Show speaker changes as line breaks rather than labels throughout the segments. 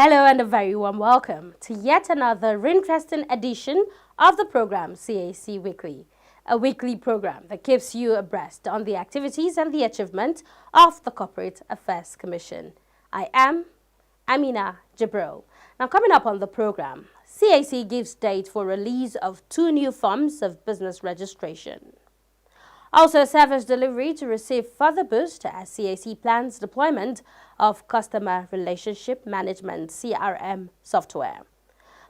Hello and a very warm welcome to yet another interesting edition of the program CAC Weekly, a weekly program that keeps you abreast on the activities and the achievement of the Corporate Affairs Commission. I am Amina Jibril. Now, coming up on the program, CAC gives date for release of 2 new forms of business registration. Also, service delivery to receive further boost as CAC plans deployment of Customer Relationship Management CRM software.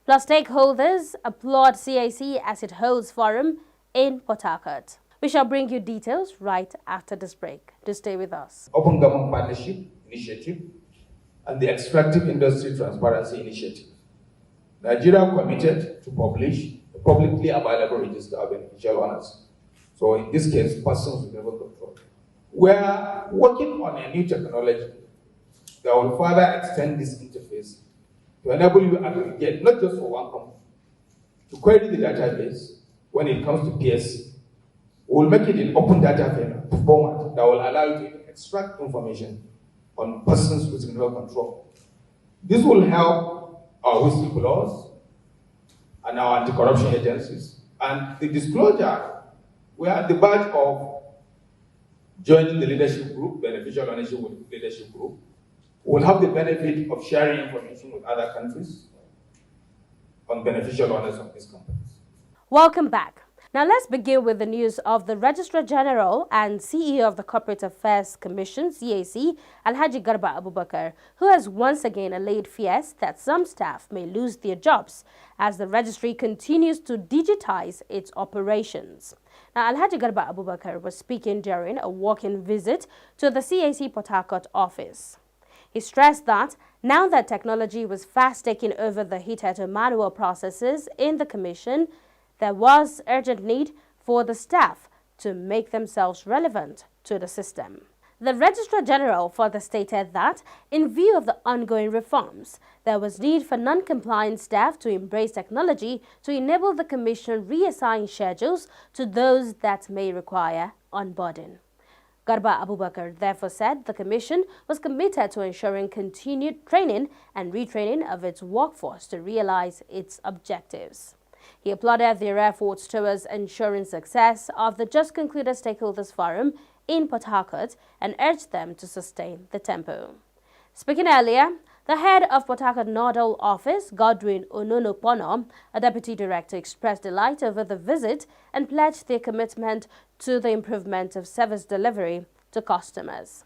Plus, stakeholders applaud CAC as it holds forum in Portharcourt. We shall bring you details right after this break. Do stay with us.
Open Government Partnership Initiative and the Extractive Industry Transparency Initiative. Nigeria committed to publish a publicly available register of beneficial owners. So in this case, persons with level control. We are working on a new technology that will further extend this interface to enable you to aggregate, not just for one company, to query the database when it comes to PSC. We will make it in open data format that will allow you to extract information on persons with level control. This will help our whistleblowers and our anti-corruption agencies. And the disclosure, we are at the verge of joining the leadership group, beneficial ownership with leadership group. We'll have the benefit of sharing information with other countries on beneficial owners of these companies.
Welcome back. Now let's begin with the news of the Registrar General and CEO of the Corporate Affairs Commission, CAC, Alhaji Garba Abubakar, who has once again allayed fears that some staff may lose their jobs as the registry continues to digitize its operations. Now, Alhaji Garba Abubakar was speaking during a walk-in visit to the CAC Portharcourt office. He stressed that now that technology was fast taking over the hitherto manual processes in the Commission, there was urgent need for the staff to make themselves relevant to the system. The Registrar General further stated that, in view of the ongoing reforms, there was need for non-compliant staff to embrace technology to enable the Commission reassign schedules to those that may require onboarding. Garba Abubakar therefore said the Commission was committed to ensuring continued training and retraining of its workforce to realize its objectives. He applauded their efforts towards ensuring success of the just concluded Stakeholders Forum in Portharcourt and urged them to sustain the tempo. Speaking earlier, the head of Portharcourt Nodal Office, Godwin Ononopono, a deputy director, expressed delight over the visit and pledged their commitment to the improvement of service delivery to customers.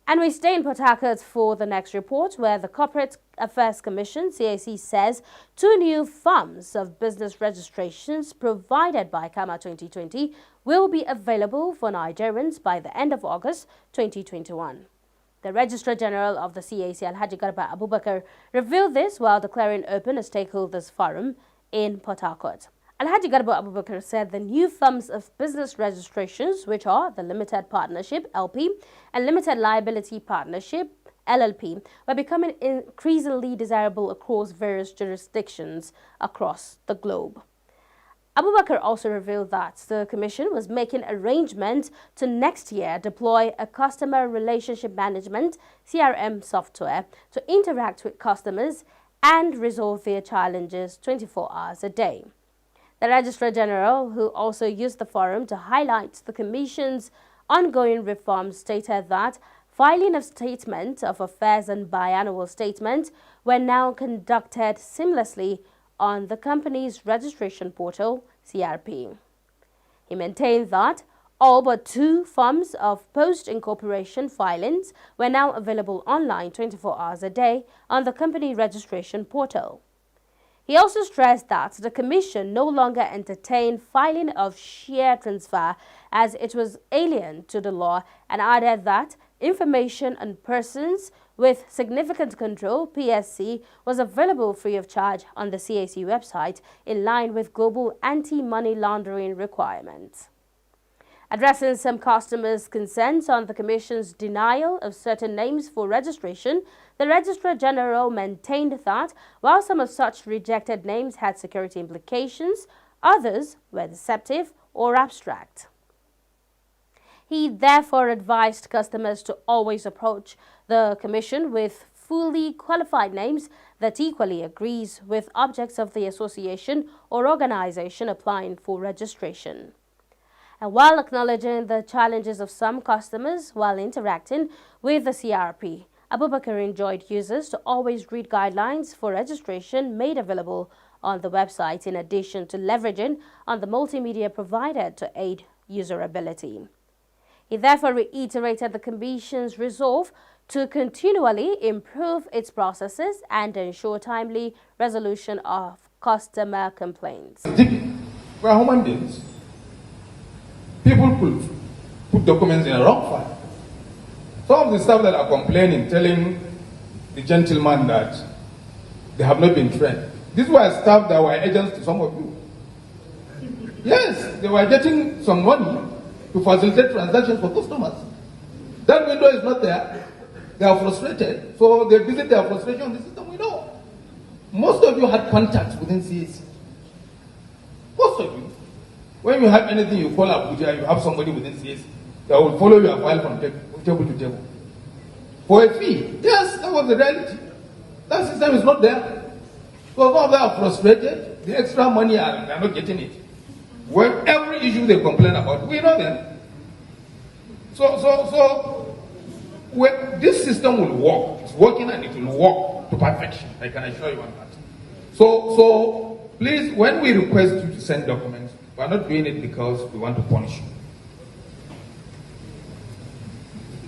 And we stay in Portharcourt for the next report, where the Corporate Affairs Commission, CAC, says 2 new forms of business registrations provided by CAMA 2020 will be available for Nigerians by the end of August 2021. The Registrar General of the CAC, Alhaji Garba Abubakar, revealed this while declaring open a stakeholders forum in Portharcourt. Alhaji Garba Abubakar said the new forms of business registrations, which are the Limited Partnership, LP, and Limited Liability Partnership, LLP, were becoming increasingly desirable across various jurisdictions across the globe. Abubakar also revealed that the Commission was making arrangements to next year deploy a Customer Relationship Management CRM software to interact with customers and resolve their challenges 24 hours a day. The Registrar General, who also used the forum to highlight the Commission's ongoing reforms, stated that filing of statement of affairs and biannual statements were now conducted seamlessly on the company's registration portal, CRP. He maintained that all but 2 forms of post-incorporation filings were now available online 24 hours a day on the company registration portal. He also stressed that the Commission no longer entertained filing of share transfer as it was alien to the law, and added that information on persons with significant control, PSC, was available free of charge on the CAC website in line with global anti-money laundering requirements. Addressing some customers' concerns on the Commission's denial of certain names for registration, the Registrar General maintained that while some of such rejected names had security implications, others were deceptive or abstract. He therefore advised customers to always approach the Commission with fully qualified names that equally agrees with objects of the association or organization applying for registration. And while acknowledging the challenges of some customers while interacting with the CRP, Abubakar enjoined users to always read guidelines for registration made available on the website, in addition to leveraging on the multimedia provided to aid usability. He therefore reiterated the Commission's resolve to continually improve its processes and ensure timely resolution of customer complaints.
We are human beings. People could put documents in a wrong file. Some of the staff that are complaining, telling the gentleman that they have not been trained. These were staff that were agents to some of you. Yes, they were getting some money to facilitate transactions for customers. That window is not there. They are frustrated. So they visit their frustration on the system. We know. Most of you had contacts within CAC. Most of you. When you have anything, you call Abuja, you have somebody within CAC that will follow your file from table to table. For a fee. Yes, that was the reality. That system is not there. So some of them are frustrated. The extra money, they are not getting it. When every issue they complain about, we know them. So when this system will work. It's working and it will work to perfection. I can assure you on that. So please, when we request you to send documents, we are not doing it because we want to punish you.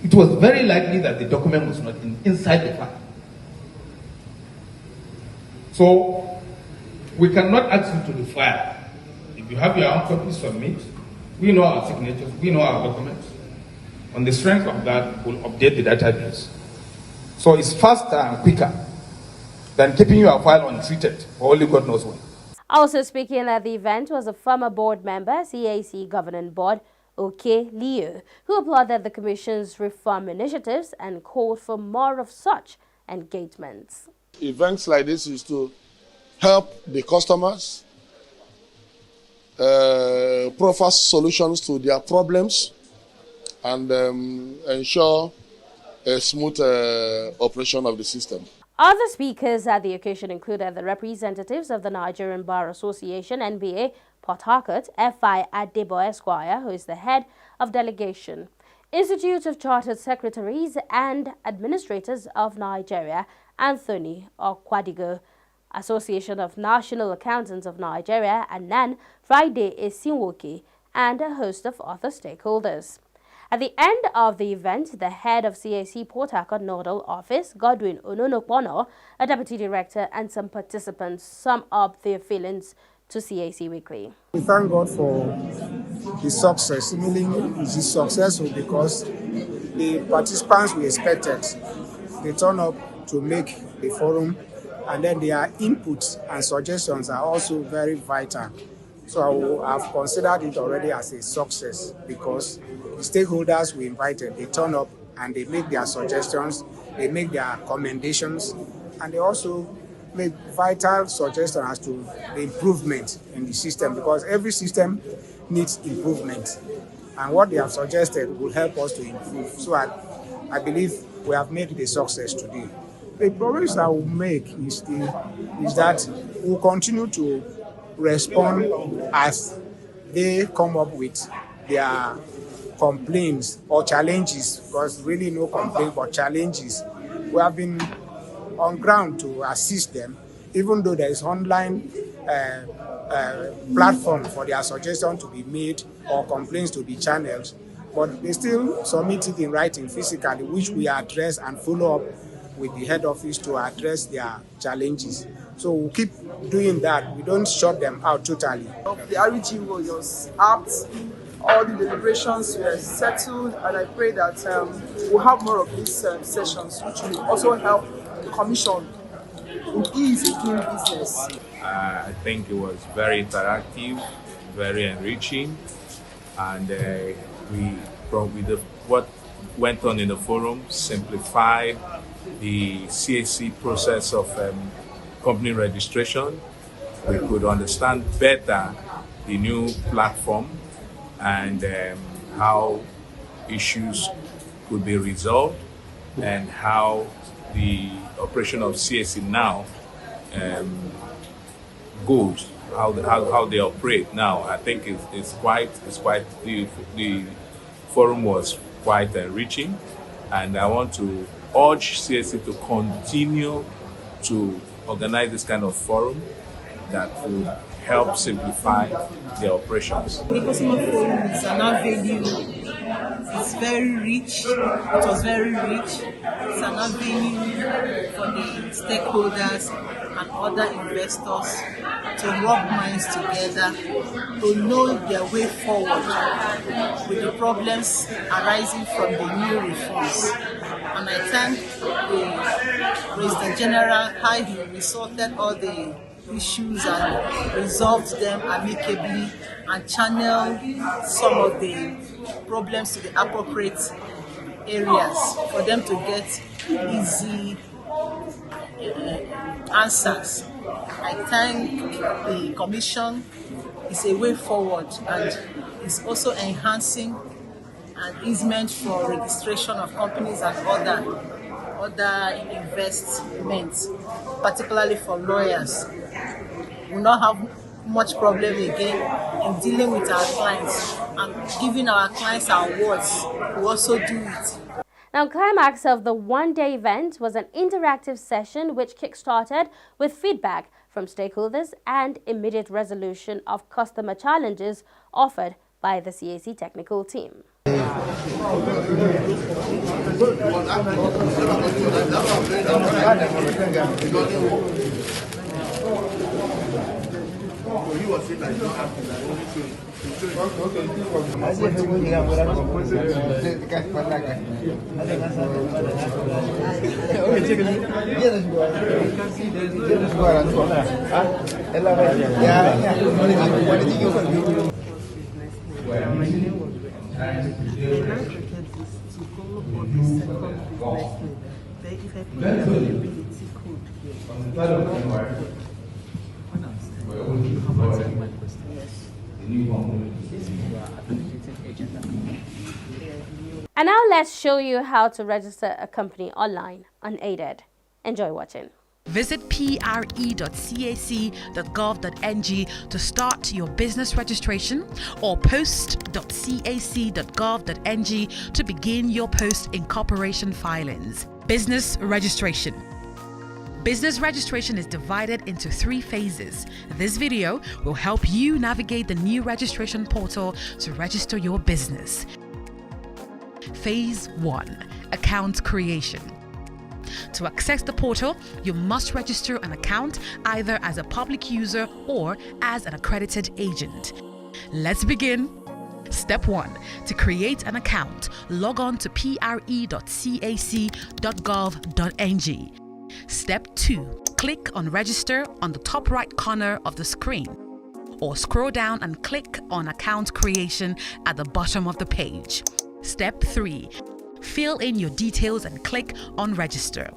It was very likely that the document was not inside the file. So we cannot ask you to the file. If you have your own copy, submit. We know our signatures, we know our documents. On the strength of that, we'll update the database. So it's faster and quicker than keeping your file untreated for only God knows when.
Also speaking at the event was a former board member, CAC Governing Board, OK Liu, who applauded the Commission's reform initiatives and called for more of such engagements.
Events like this is to help the customers provide solutions to their problems and ensure a smooth operation of the system.
Other speakers at the occasion included the representatives of the Nigerian Bar Association, NBA, Portharcourt, F.I. Adebo Esquire, who is the head of delegation, Institute of Chartered Secretaries and Administrators of Nigeria, Anthony Okwadigo, Association of National Accountants of Nigeria, Anan Friday Esinwoke, and a host of other stakeholders. At the end of the event, the head of CAC Portharcourt Nodal Office, Godwin Ononokpono, a deputy director, and some participants sum up their feelings to CAC Weekly.
We thank God for the success. Seemingly, it is successful because the participants we expected, they turn up to make the forum, and then their inputs and suggestions are also very vital. So I have considered it already as a success because the stakeholders we invited, they turn up and they make their suggestions, they make their commendations, and they also make vital suggestions as to the improvement in the system, because every system needs improvement. And what they have suggested will help us to improve. So I believe we have made it a success today. The promise I will make is that we'll continue to respond as they come up with their complaints or challenges, because really no complaint but challenges. We have been on ground to assist them, even though there is online platform for their suggestion to be made or complaints to be channeled, but they still submit it in writing physically, which we address and follow up with the head office to address their challenges. So we'll keep doing that. We don't shut them out totally.
The REG was apt, all the deliberations were settled, and I pray that we'll have more of these sessions, which will also help the Commission in ease in doing business.
I think it was very interactive, very enriching, and what went on in the forum simplified the CAC process of company registration. We could understand better the new platform and how issues could be resolved and how the operation of CAC now goes, how they operate now. I think it's quite the forum was quite enriching, and I want to urge CAC to continue to organize this kind of forum that will help simplify their operations.
The customer forum is an avenue. It's very rich. It was very rich. It's an avenue for the stakeholders and other investors to rub minds together, to know their way forward with the problems arising from the new reforms. And I thank the President General how he resorted all the issues and resolved them amicably and channeled some of the problems to the appropriate areas for them to get easy answers. I thank the Commission. It's a way forward and it's also enhancing an easement for registration of companies and other investments, particularly for lawyers. We will not have much problem again in dealing with our clients and giving our clients our words. We also do it.
Now, climax of the one-day event was an interactive session which kick-started with feedback from stakeholders and immediate resolution of customer challenges offered by the CAC technical team. And now let's show you how to register a company online unaided. Enjoy watching.
Visit pre.cac.gov.ng to start your business registration, or post.cac.gov.ng to begin your post-incorporation filings. Business registration. Business registration is divided into 3 phases. This video will help you navigate the new registration portal to register your business. Phase 1. Account creation. To access the portal, you must register an account either as a public user or as an accredited agent. Let's begin. Step 1. To create an account, log on to pre.cac.gov.ng. Step 2. Click on Register on the top right corner of the screen, or scroll down and click on Account Creation at the bottom of the page. Step 3. Fill in your details and click on Register.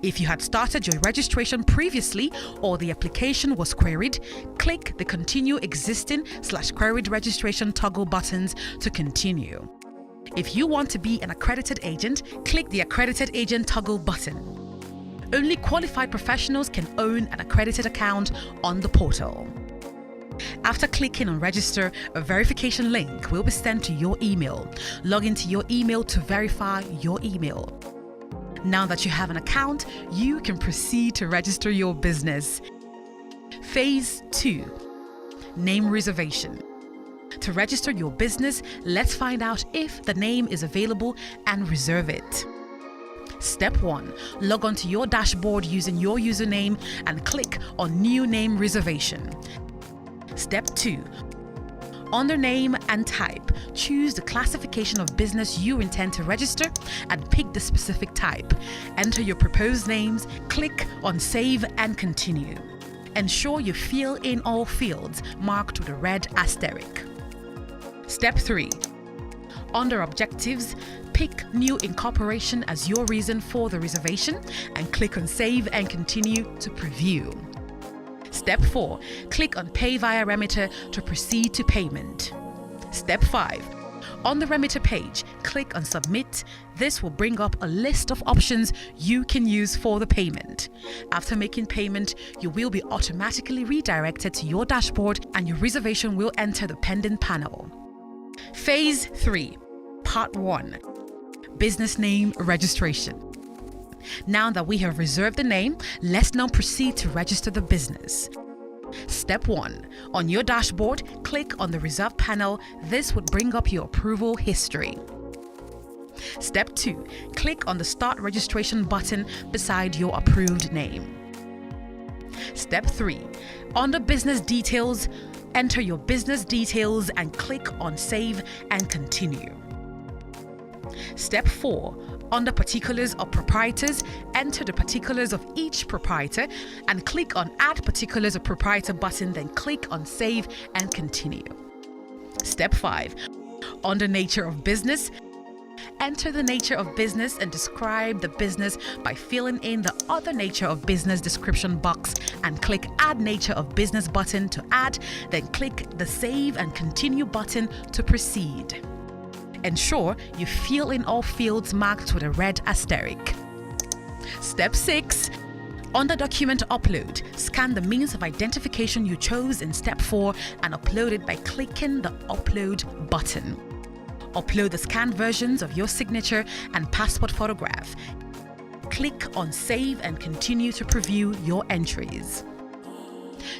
If you had started your registration previously or the application was queried, click the Continue Existing/Queried Registration toggle buttons to continue. If you want to be an accredited agent, click the Accredited Agent toggle button. Only qualified professionals can own an accredited account on the portal. After clicking on Register, a verification link will be sent to your email. Log into your email to verify your email. Now that you have an account, you can proceed to register your business. Phase 2. Name reservation. To register your business, let's find out if the name is available and reserve it. Step 1. Log on to your dashboard using your username and click on New Name Reservation. Step 2. Under Name and Type, choose the classification of business you intend to register and pick the specific type. Enter your proposed names, click on Save and Continue. Ensure you fill in all fields marked with a red asterisk. Step 3. Under Objectives, pick New Incorporation as your reason for the reservation and click on Save and Continue to preview. Step 4. Click on Pay via remitter to proceed to payment. Step 5. On the remitter page, click on Submit. This will bring up a list of options you can use for the payment. After making payment, you will be automatically redirected to your dashboard and your reservation will enter the pending panel. Phase 3, Part 1, Business Name Registration. Now that we have reserved the name, let's now proceed to register the business. Step 1. On your dashboard, click on the Reserve panel. This would bring up your approval history. Step 2. Click on the Start Registration button beside your approved name. Step 3. Under Business Details, enter your business details and click on Save and Continue. Step 4. Under Particulars of Proprietors, enter the particulars of each proprietor and click on Add Particulars of Proprietor button, then click on Save and Continue. Step 5. Under Nature of Business, enter the nature of business and describe the business by filling in the Other Nature of Business description box and click Add Nature of Business button to add, then click the Save and Continue button to proceed. Ensure you fill in all fields marked with a red asterisk. Step 6. On the document upload, scan the means of identification you chose in Step 4 and upload it by clicking the Upload button. Upload the scanned versions of your signature and passport photograph. Click on Save and Continue to preview your entries.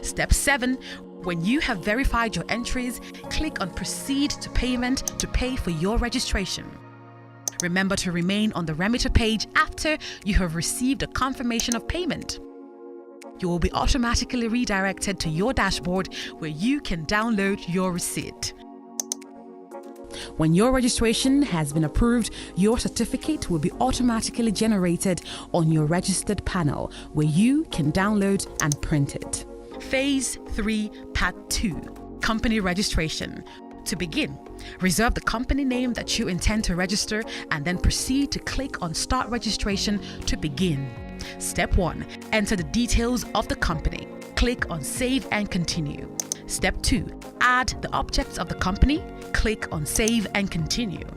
Step 7. When you have verified your entries, click on Proceed to Payment to pay for your registration. Remember to remain on the remitter page after you have received a confirmation of payment. You will be automatically redirected to your dashboard where you can download your receipt. When your registration has been approved, your certificate will be automatically generated on your registered panel where you can download and print it. Phase 3, Part 2, Company Registration. To begin, reserve the company name that you intend to register and then proceed to click on Start Registration to begin. Step 1. Enter the details of the company. Click on Save and Continue. Step 2. Add the objects of the company. Click on Save and Continue.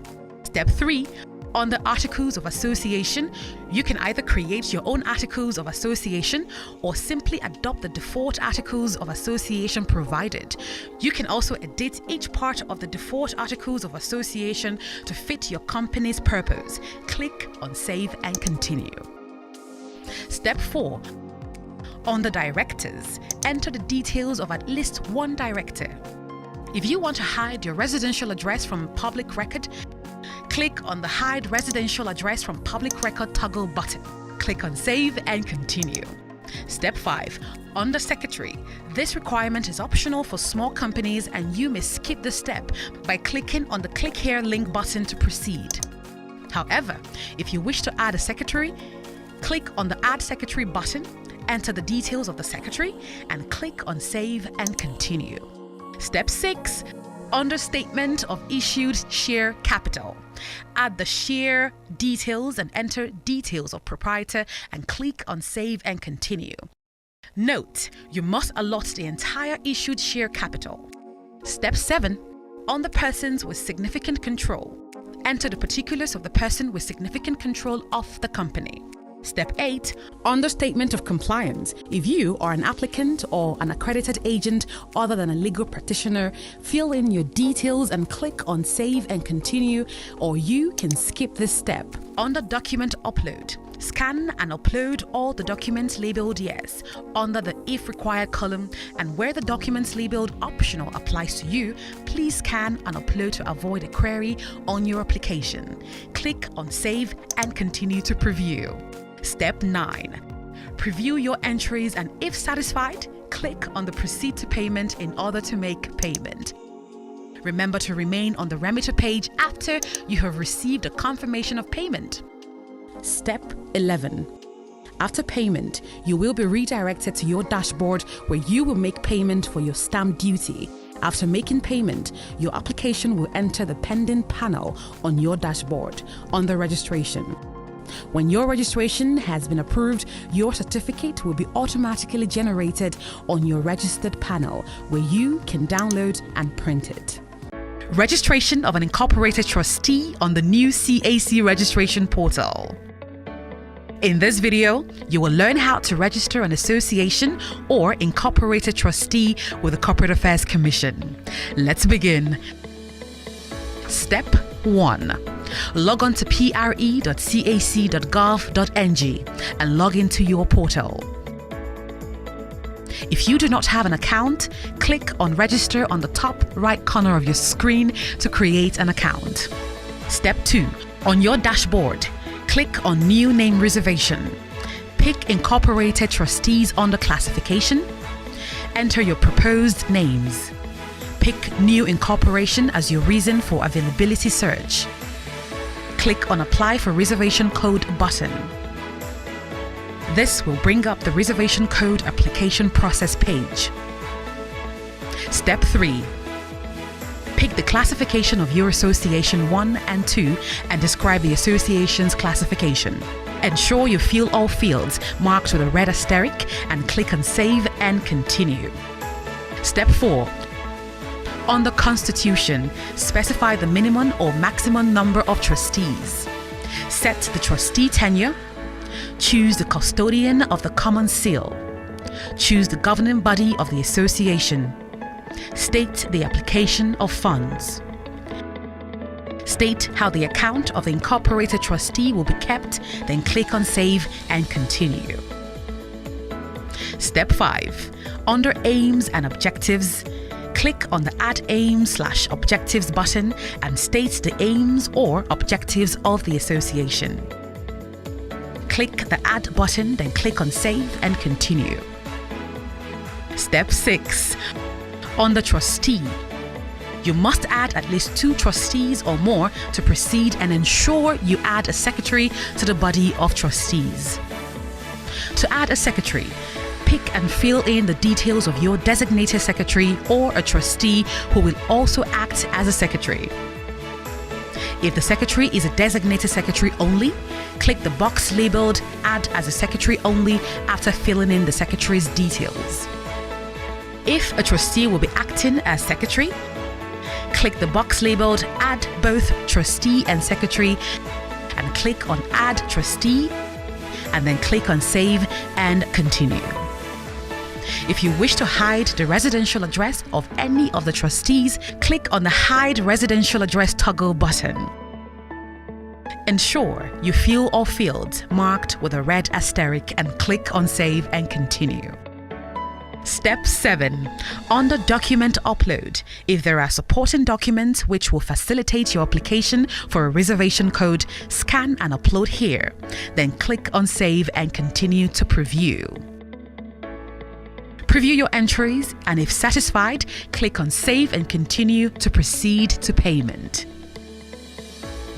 Step 3. On the Articles of Association, you can either create your own Articles of Association or simply adopt the default Articles of Association provided. You can also edit each part of the default Articles of Association to fit your company's purpose. Click on Save and Continue. Step 4. On the Directors, enter the details of at least one director. If you want to hide your residential address from public record, click on the Hide Residential Address from Public Record toggle button. Click on Save and Continue. Step 5. Under Secretary, this requirement is optional for small companies and you may skip the step by clicking on the Click Here link button to proceed. However, if you wish to add a secretary, click on the Add Secretary button, enter the details of the secretary, and click on Save and Continue. Step 6. Under Statement of Issued Share Capital, add the share details and enter details of proprietor and click on Save and Continue. Note, you must allot the entire issued share capital. Step 7. On the Persons with Significant Control, enter the particulars of the person with significant control of the company. Step 8. On the Statement of Compliance, if you are an applicant or an accredited agent other than a legal practitioner, fill in your details and click on Save and Continue, or you can skip this step. Under Document Upload, scan and upload all the documents labeled Yes under the If Required column, and where the documents labeled Optional applies to you, please scan and upload to avoid a query on your application. Click on Save and Continue to preview. Step 9. Preview your entries and if satisfied, click on the Proceed to Payment in order to make payment. Remember to remain on the remitter page after you have received a confirmation of payment. Step 11. After payment, you will be redirected to your dashboard where you will make payment for your stamp duty. After making payment, your application will enter the pending panel on your dashboard under registration. When your registration has been approved, your certificate will be automatically generated on your registered panel where you can download and print it. Registration of an incorporated trustee on the new CAC registration portal. In this video, you will learn how to register an association or incorporated trustee with the Corporate Affairs Commission. Let's begin. Step 1. Log on to pre.cac.gov.ng and log into your portal. If you do not have an account, click on Register on the top right corner of your screen to create an account. Step 2. On your dashboard, click on New Name Reservation. Pick Incorporated Trustees under Classification. Enter your proposed names. Pick New Incorporation as your reason for availability search. Click on Apply for Reservation Code button. This will bring up the reservation code application process page. Step 3. Pick the classification of your Association 1 and 2 and describe the association's classification. Ensure you fill all fields marked with a red asterisk and click on Save and Continue. Step 4. On the Constitution, specify the minimum or maximum number of trustees. Set the trustee tenure. Choose the custodian of the common seal. Choose the governing body of the association. State the application of funds. State how the account of the incorporated trustee will be kept, then click on Save and Continue. Step 5. Under Aims and Objectives, click on the Add Aims/Objectives button and state the aims or objectives of the association. Click the Add button, then click on Save and Continue. Step 6. On the Trustee, you must add at least 2 trustees or more to proceed and ensure you add a secretary to the body of trustees. To add a secretary, pick and fill in the details of your designated secretary or a trustee who will also act as a secretary. If the secretary is a designated secretary only, click the box labeled Add as a Secretary Only after filling in the secretary's details. If a trustee will be acting as secretary, click the box labeled Add both Trustee and Secretary and click on Add Trustee and then click on Save and Continue. If you wish to hide the residential address of any of the trustees, click on the Hide Residential Address toggle button. Ensure you fill all fields marked with a red asterisk and click on Save and Continue. Step 7. Under Document Upload, if there are supporting documents which will facilitate your application for a reservation code, scan and upload here. Then click on Save and Continue to preview. Preview your entries, and if satisfied, click on Save and Continue to proceed to payment.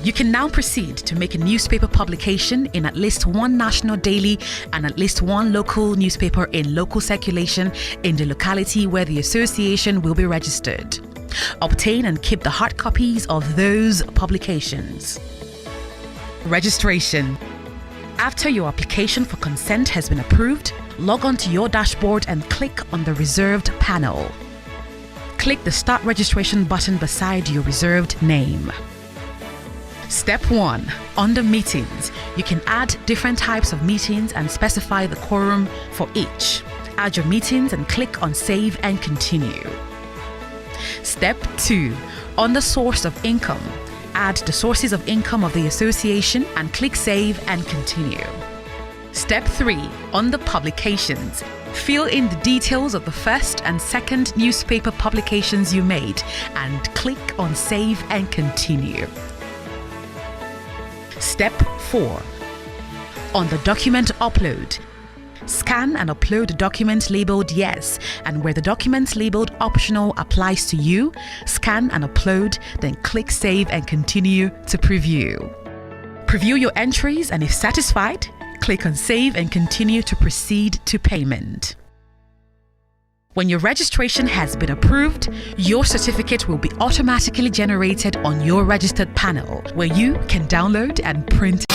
You can now proceed to make a newspaper publication in at least one national daily and at least one local newspaper in local circulation in the locality where the association will be registered. Obtain and keep the hard copies of those publications. Registration. After your application for consent has been approved, log on to your dashboard and click on the Reserved panel. Click the Start Registration button beside your reserved name. Step 1. Under Meetings, you can add different types of meetings and specify the quorum for each. Add your meetings and click on Save and Continue. Step 2. On the Source of Income, add the sources of income of the association and click Save and Continue. Step 3. On the Publications, fill in the details of the first and second newspaper publications you made and click on Save and Continue. Step 4. On the Document Upload, scan and upload the document labeled Yes, and where the document labeled Optional applies to you, scan and upload, then click Save and Continue to preview. Preview your entries, and if satisfied, click on Save and Continue to proceed to payment. When your registration has been approved, your certificate will be automatically generated on your registered panel, where you can download and print.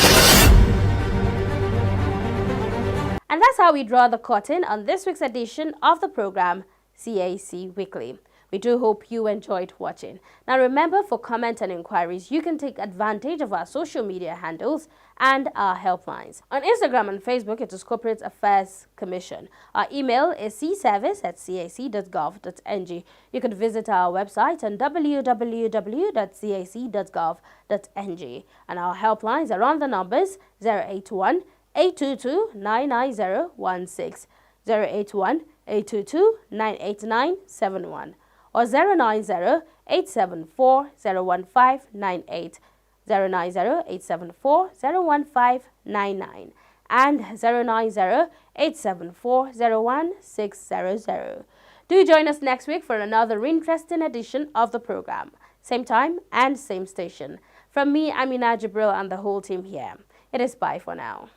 And that's how we draw the curtain on this week's edition of the program, CAC Weekly. We do hope you enjoyed watching. Now remember, for comments and inquiries, you can take advantage of our social media handles and our helplines. On Instagram and Facebook, it is Corporate Affairs Commission. Our email is cservice@cac.gov.ng. You can visit our website on www.cac.gov.ng. And our helplines are on the numbers 081 822 99016, 081 822 98971, or 090 874 01598, 090 874 01599, and 090 874 01600. Do join us next week for another interesting edition of the program. Same time and same station. From me, Amina Jibril, and the whole team here, it is bye for now.